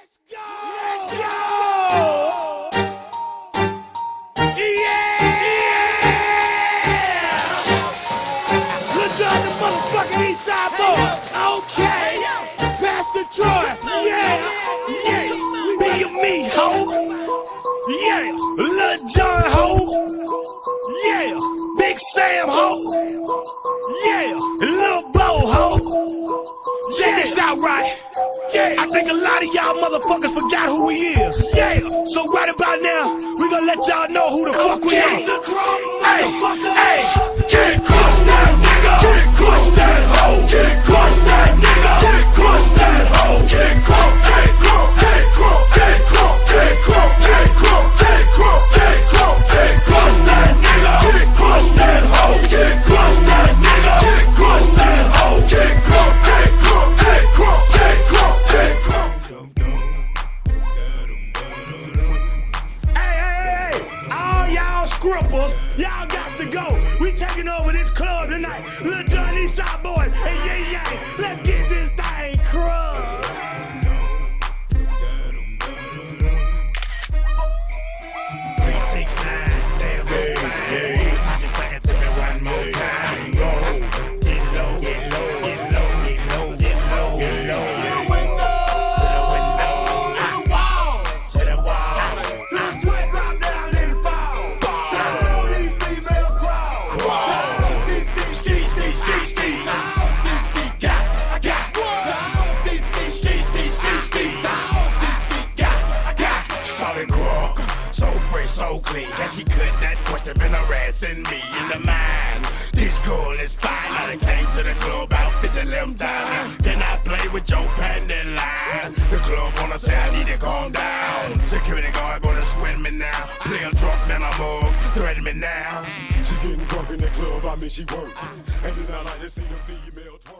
Let's go! Let's go! Yeah! Look on the motherfucking east side boy. Okay. Pastor Troy. Yeah. Yeah. Be a me, ho. Yeah. Lil John, ho. Yeah. Big Sam, ho. Yeah. Lil Bo, ho. Check this out, right? Yeah. I think a lot of y'all motherfuckers forgot who we is. Yeah. So right about now, we gonna let y'all know who the fuck we are. Hey, hey, can't cross that nigga. Can't cross that hoe. Can't cross that nigga. Can't cross that hoe. Can't cross, can't cross, can't cross, can't cross, can't cross, can't cross, can't cross, can't cross, can't cross that nigga. Can't cross that hoe. Can't cross that nigga. Can't cross that hoe. Can't cross, can't cross, can't cross, can't cross, can't cross. Hey, all y'all scrippers, y'all got to go. We taking over this club tonight. Lil John, Eastside boys, and yeah, yeah. Let's get this thing crunk. 369, damn, I just sang it to me one more time. Roll, get low, get low, get low, get low, get low, get low. To the window, to the wall, to the wall. To the sweat drop down and fall. Down on these females crawl. Down, ski, ski, ski, ski, ski, ski. Down, ski, ski, got, I got. Down, ski, ski, ski, ski, ski, ski. Down, ski, ski, got, I got. Solid crook, so fresh, so clean. Can she cut that question been harassing me in the mind? This girl is fine. I done came to the club out 50 limb down. Then I play with your pending line. The club wanna say I need to calm down. Security guard gonna swing me now. Play a drunk, man, I'm mug. Threaten me now. She getting drunk in the club, I mean she working. And then I like to see the female twerk.